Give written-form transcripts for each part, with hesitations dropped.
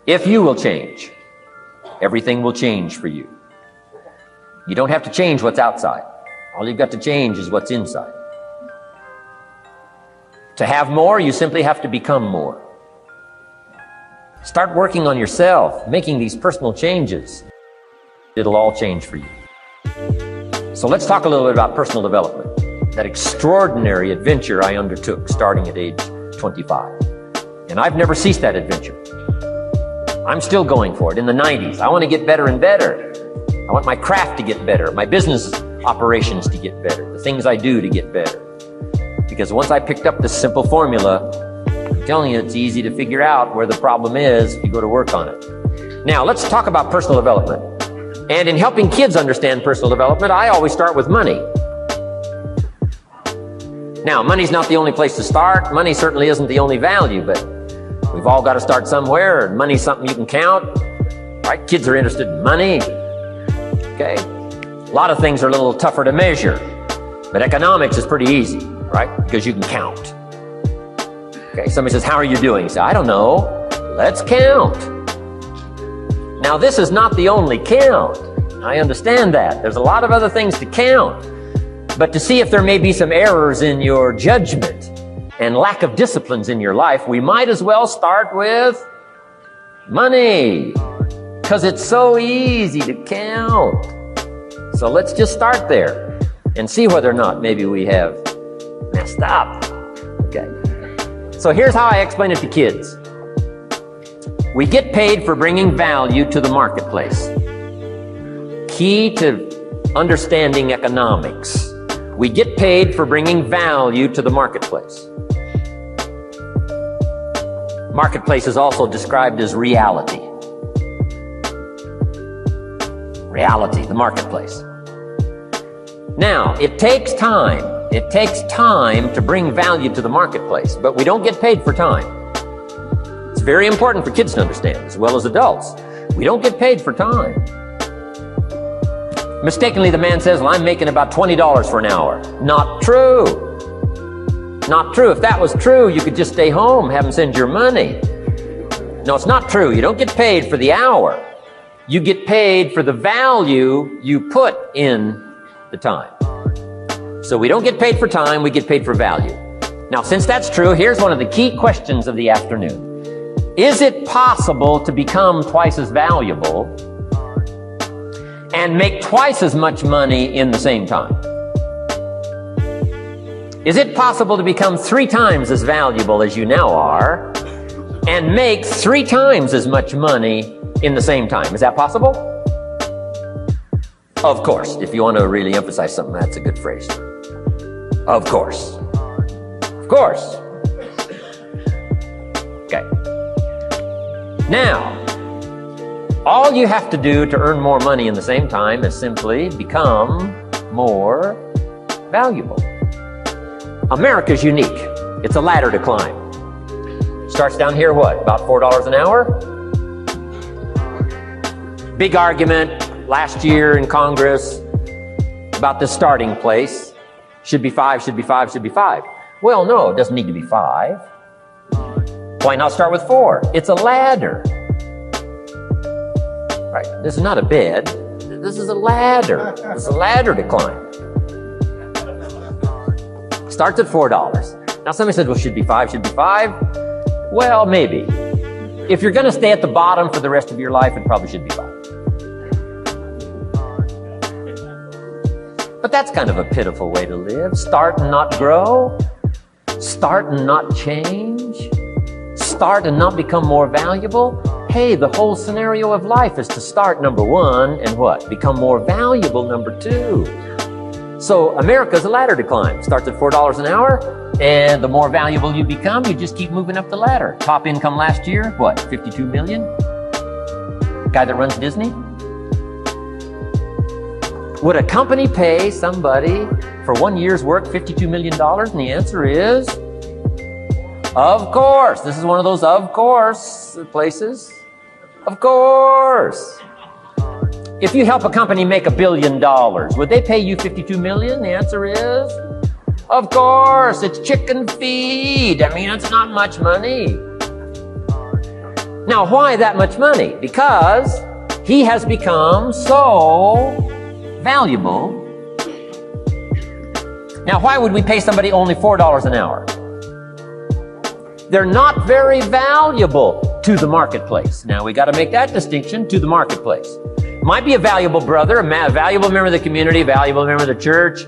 If you will change, everything will change for you. You don't have to change what's outside. All you've got to change is what's inside. To have more, you simply have to become more. Start working on yourself, making these personal changes. It'll all change for you. So let's talk a little bit about personal development. That extraordinary adventure I undertook starting at age 25. And I've never ceased that adventure. I'm still going for it. In the 90s, I want to get better and better. I want my craft to get better, my business operations to get better, the things I do to get better. Because once I picked up this simple formula, I'm telling you, it's easy to figure out where the problem is if you go to work on it. Now, let's talk about personal development. And in helping kids understand personal development, I always start with money. Now, money's not the only place to start. Money certainly isn't the only value, but we've all got to start somewhere, and money's something you can count, right? Kids are interested in money, okay? A lot of things are a little tougher to measure, but economics is pretty easy, right? Because you can count. Okay, somebody says, how are you doing? You say, I don't know. Let's count. Now, this is not the only count. I understand that. There's a lot of other things to count. But to see if there may be some errors in your judgment and lack of disciplines in your life, we might as well start with money, because it's so easy to count. So let's just start there and see whether or not maybe we have messed up. Okay. So here's how I explain it to kids. We get paid for bringing value to the marketplace. Key to understanding economics. We get paid for bringing value to the marketplace. Marketplace is also described as reality. Reality, the marketplace. Now, it takes time. It takes time to bring value to the marketplace, but we don't get paid for time. It's very important for kids to understand, as well as adults. We don't get paid for time. Mistakenly, the man says, well, I'm making about $20 for an hour. Not true. Not true. If that was true, you could just stay home, have them send your money. No, it's not true. You don't get paid for the hour. You get paid for the value you put in the time. So we don't get paid for time, we get paid for value. Now, since that's true, here's one of the key questions of the afternoon. Is it possible to become twice as valuable and make twice as much money in the same time? Is it possible to become 3 times as valuable as you now are and make 3 times as much money in the same time? Is that possible? Of course. If you want to really emphasize something, that's a good phrase. Of course. Of course. Okay. Now, all you have to do to earn more money in the same time is simply become more valuable. America's unique. It's a ladder to climb. Starts down here, what, about $4 an hour? Big argument last year in Congress about the starting place. Should be 5, should be 5, should be 5. Well, no, it doesn't need to be 5. Why not start with 4? It's a ladder. Right, this is not a bed. This is a ladder. It's a ladder to climb. Starts at $4. Now somebody said, well, should be 5, should be 5. Well, maybe. If you're going to stay at the bottom for the rest of your life, it probably should be 5. But that's kind of a pitiful way to live. Start and not grow. Start and not change. Start and not become more valuable. Hey, the whole scenario of life is to start, number 1, and what? Become more valuable, number 2. So America's a ladder to climb. Starts at $4 an hour, and the more valuable you become, you just keep moving up the ladder. Top income last year, what, 52 million? Guy that runs Disney? Would a company pay somebody for 1 year's work $52 million? And the answer is, of course. This is one of those of course places. Of course. If you help a company make $1 billion, would they pay you $52 million? The answer is, of course. It's chicken feed. I mean, it's not much money. Now, why that much money? Because he has become so valuable. Now, why would we pay somebody only $4 an hour? They're not very valuable to the marketplace. Now, we got to make that distinction, to the marketplace. Might be a valuable brother, a valuable member of the community, a valuable member of the church,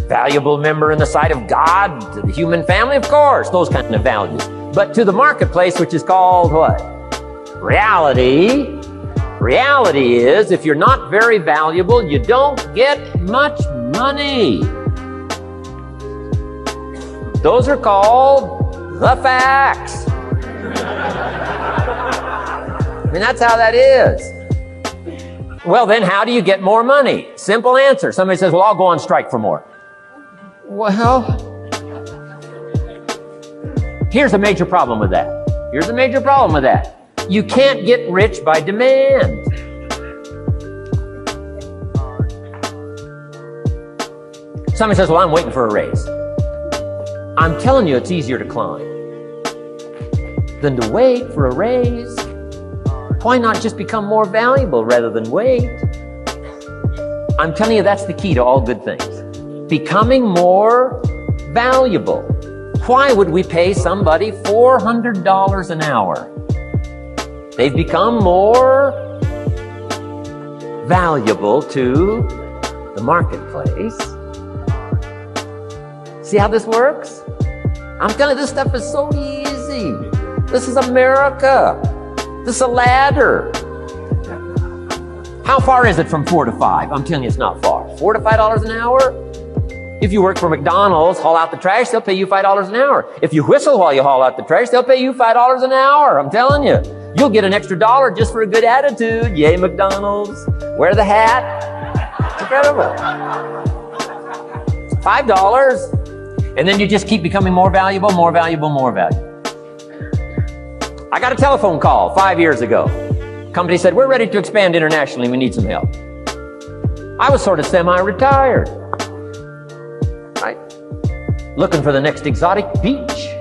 valuable member in the sight of God, to the human family, of course, those kind of values. But to the marketplace, which is called what? Reality. Reality is, if you're not very valuable, you don't get much money. Those are called the facts. I mean, that's how that is. Well, then how do you get more money? Simple answer. Somebody says, well, I'll go on strike for more. Well, here's a major problem with that. Here's a major problem with that. You can't get rich by demand. Somebody says, well, I'm waiting for a raise. I'm telling you, it's easier to climb than to wait for a raise. Why not just become more valuable rather than wait? I'm telling you, that's the key to all good things. Becoming more valuable. Why would we pay somebody $400 an hour? They've become more valuable to the marketplace. See how this works? I'm telling you, this stuff is so easy. This is America. This is a ladder. How far is it from 4 to 5? I'm telling you, it's not far. $4 to $5 an hour? If you work for McDonald's, haul out the trash, they'll pay you $5 an hour. If you whistle while you haul out the trash, they'll pay you $5 an hour. I'm telling you. You'll get an extra $1 just for a good attitude. Yay, McDonald's. Wear the hat. It's incredible. $5. And then you just keep becoming more valuable, more valuable, more valuable. I got a telephone call 5 years ago. Company said, we're ready to expand internationally. We need some help. I was sort of semi-retired. Right? Looking for the next exotic beach.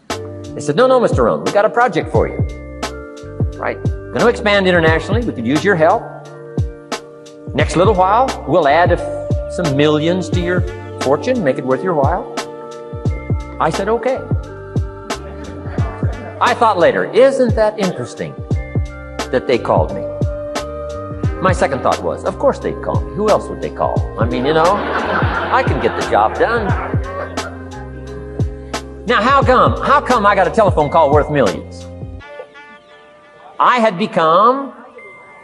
They said, no, Mr. Rohn, we got a project for you. Right? Going to expand internationally. We could use your help. Next little while, we'll add some millions to your fortune, make it worth your while. I said, okay. I thought later, isn't that interesting that they called me? My second thought was, of course they'd call me. Who else would they call? I mean, I can get the job done. Now, how come I got a telephone call worth millions? I had become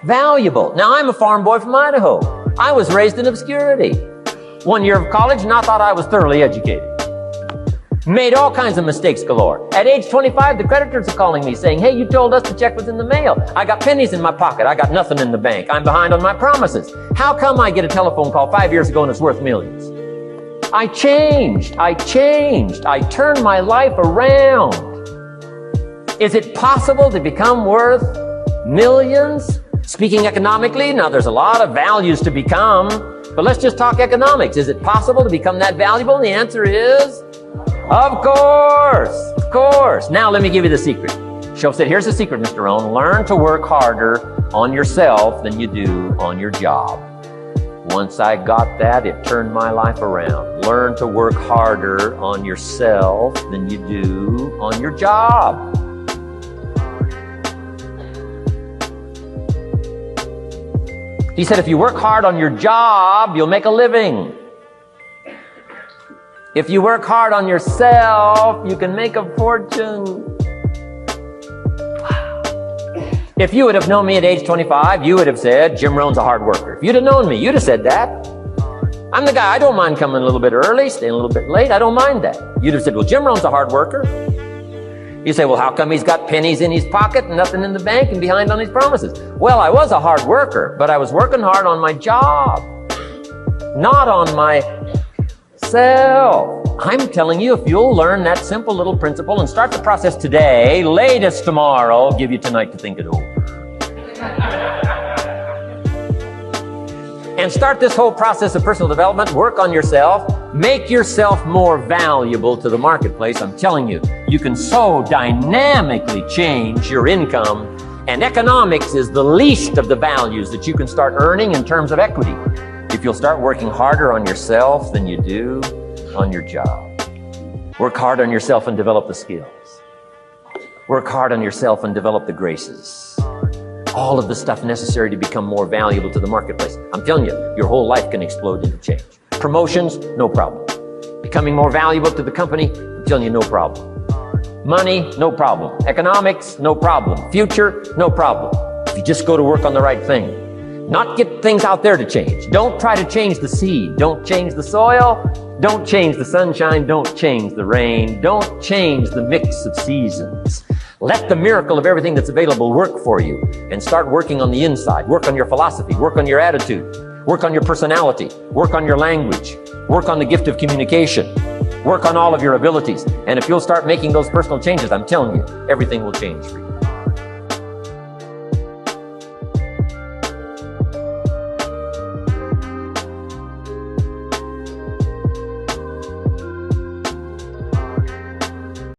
valuable. Now, I'm a farm boy from Idaho. I was raised in obscurity. 1 year of college, and I thought I was thoroughly educated. Made all kinds of mistakes galore. At age 25, the creditors are calling me saying, hey, you told us the check was in the mail. I got pennies in my pocket. I got nothing in the bank. I'm behind on my promises. How come I get a telephone call 5 years ago and it's worth millions? I changed. I turned my life around. Is it possible to become worth millions? Speaking economically, now there's a lot of values to become, but let's just talk economics. Is it possible to become that valuable? And the answer is, of course. Now let me give you the secret. Shoaff said, here's the secret, Mr. Rohn. Learn to work harder on yourself than you do on your job. Once I got that, it turned my life around. Learn to work harder on yourself than you do on your job. He said, if you work hard on your job, you'll make a living. If you work hard on yourself, you can make a fortune. If you would have known me at age 25, you would have said, Jim Rohn's a hard worker. If you'd have known me, you'd have said that. I'm the guy, I don't mind coming a little bit early, staying a little bit late. I don't mind that. You'd have said, well, Jim Rohn's a hard worker. You say, well, how come he's got pennies in his pocket and nothing in the bank and behind on his promises? Well, I was a hard worker, but I was working hard on my job, not on myself. I'm telling you, if you'll learn that simple little principle and start the process today, latest tomorrow, I'll give you tonight to think it over. And start this whole process of personal development, work on yourself. Make yourself more valuable to the marketplace. I'm telling you, you can so dynamically change your income, and economics is the least of the values that you can start earning in terms of equity if you'll start working harder on yourself than you do on your job. Work hard on yourself and develop the skills. Work hard on yourself and develop the graces. All of the stuff necessary to become more valuable to the marketplace. I'm telling you, your whole life can explode into change. Promotions, no problem. Becoming more valuable to the company, I'm telling you, no problem. Money, no problem. Economics, no problem. Future, no problem. If you just go to work on the right thing. Not get things out there to change. Don't try to change the seed. Don't change the soil. Don't change the sunshine. Don't change the rain. Don't change the mix of seasons. Let the miracle of everything that's available work for you, and start working on the inside. Work on your philosophy. Work on your attitude. Work on your personality. Work on your language. Work on the gift of communication. Work on all of your abilities. And if you'll start making those personal changes, I'm telling you, everything will change for you.